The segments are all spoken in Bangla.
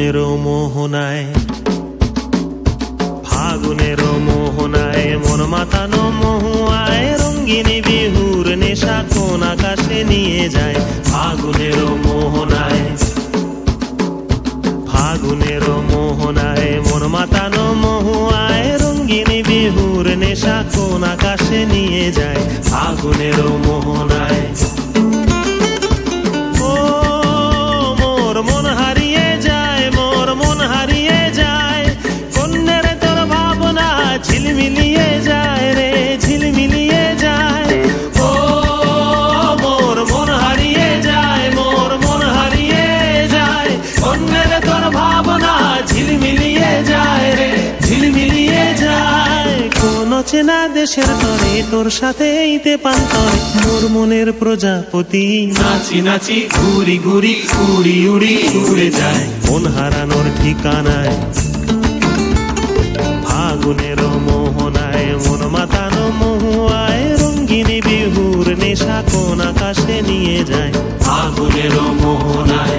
ফাগুনেরও মোহনায়, ফাগুনেরও মোহনায় মন মাতানো মহুয়ায়, রঙ্গিনী বিহুর নেশা কোন আকাশে নিয়ে যায়। ফাগুনেরও মোহনায়, ফাগুনেরও মোহনায় মন মাতানো মহুয়ায়, রঙ্গিনী বিহুর নেশা কোন আকাশে নিয়ে যায়। ফাগুনেরও মোহনায় মন হারিয়ে যায়, মোর মন হারিয়ে যায়, কন্যের তোর ভাবনা ঝিলমিলিয়ে যায় রে, ঝিলমিলিয়ে যায়। ও মোর মন হারিয়ে যায়, মোর মন হারিয়ে যায়, কন্যের তোর ভাবনা ঝিলমিলিয়ে যায় রে, ঝিলমিলিয়ে যায়। কোন চেনা দেশের তরে তোর সাথে ইতে পান্তরে, মোর মনের প্রজাপতি নাচি নাচি ঘুরি ঘুরি উড়ি উড়ি উড়ে যায় মন হারানোর ঠিকানায়। ফাগুনেরও মোহনায় মন মাতানো মহুয়ায়, রঙ্গিনী বিহুর নেশা কোন আকাশে নিয়ে যায়। ফাগুনেরও মোহনায়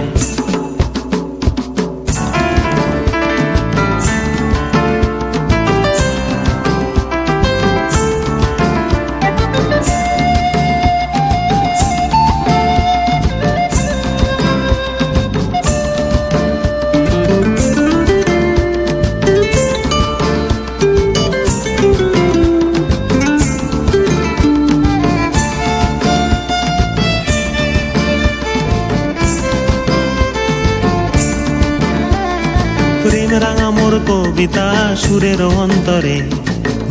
প্রেম রাঙা মোর কবিতা সুরের অন্তরে,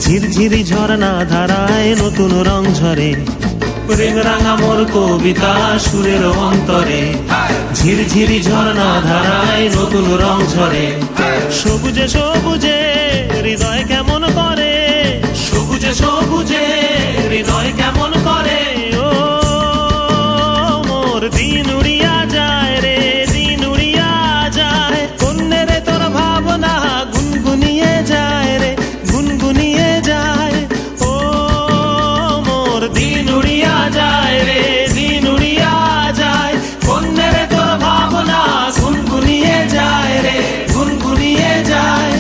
ঝিরঝিরি ঝর্ণা ধারায় নতুন রং ঝরে। প্রেম রাঙা মোর কবিতা সুরের অন্তরে, ঝিরঝিরি ঝর্ণা ধারায় নতুন রং ঝরে। সবুজে সবুজে হৃদয় কেমন করে, সবুজে সবুজে হৃদয় কেমন করে। ও মোর দিন উড়িয়া যায় রে, দিন উড়িয়া যায়, কন্যের তোর ভাবনা গুনগুনিয়ে যায় রে, গুনগুনিয়ে যায়। ও মোর দিন উড়িয়া যায় রে, দিন উড়িয়া যায়, কন্যের তোর ভাবনা গুনগুনিয়ে যায় রে, গুনগুনিয়ে যায়।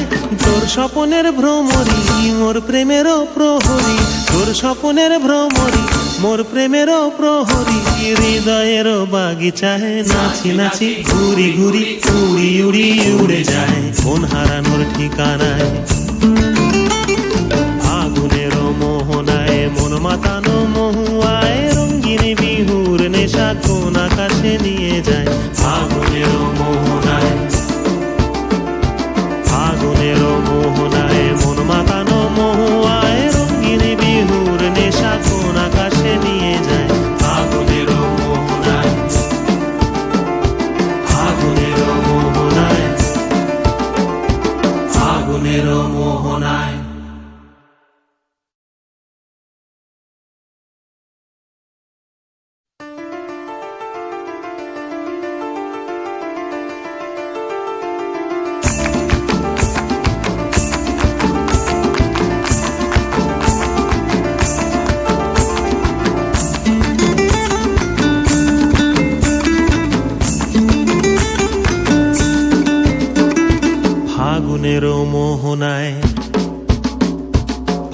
তোর স্বপনের ভ্রমরি মোর প্রেমেরও প্রহরী, তোর স্বপনের ভ্রমরি মোর প্রেমেরও প্রহরী, হৃদয়ের বাগিচায় নাচি নাচি ঘুরি ঘুরি উড়ি উড়ি উড়ে যায় মন হারানোর ঠিকানায়। ফাগুনেরও মোহনায় মন মাতানো মহুয়ায়, রঙ্গিনী বিহুর নেশা কোন আকাশে নিয়ে যায়। ফাগুনেরও মোহনায়, ফাগুনেরও মোহনায় মন মাতানো মহুয়ায়, রঙ্গিনী বিহুর নেশা কোন আকাশে নিয়ে যায়। ফাগুনেরও মোহনায়, ফাগুনেরও মোহনায়, ফাগুনেরও মোহনায়। ফাগুনেরও মোহনায়,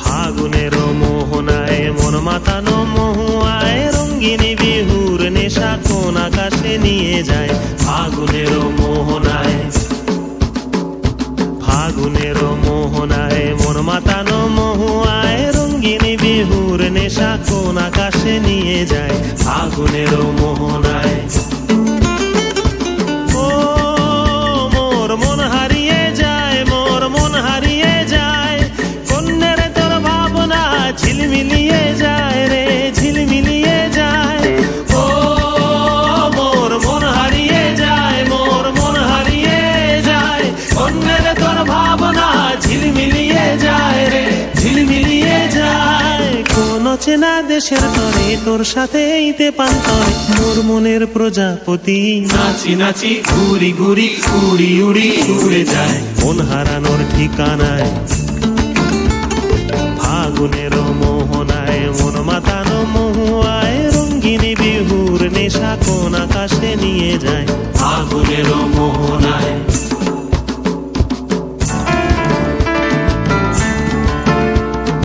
ফাগুনেরও মোহনায় মন মাতানো মহুয়ায়, রঙ্গিনী বিহুর নেশা কোন আকাশে নিয়ে যায়। ফাগুনেরও মোহনায়, ফাগুনেরও মোহনায় মন মাতানো মহুয়ায়, রঙ্গিনী বিহুর নেশা কোন আকাশে নিয়ে যায়। ফাগুনেরও মোহনায় ও মোর মন হারিয়ে যায়, মোর মন হারিয়ে যায়, কন্যের তোর ভাবনা ঝিলমিলিয়ে যায় রে, ঝিলমিলিয়ে যায়। ও মোর মন হারিয়ে যায়, মোর মন হারিয়ে যায়, কন্যের তোর ভাবনা ঝিলমিলিয়ে যায় রে, ঝিলমিলিয়ে যায়। কোন চেনা দেশের তরে তোর সাথে ইতে পান্তরে, মোর মনের প্রজাপতি নাচি নাচি ঘুরি ঘুরি উড়ি উড়ি উড়ে যায় মন হারানোর ঠিকানায়। ফাগুনেরও মোহনায় মন মাতানো মহুয়ায়, রঙ্গিনী বিহুর নেশা কোন আকাশে নিয়ে যায়। ফাগুনেরও মোহ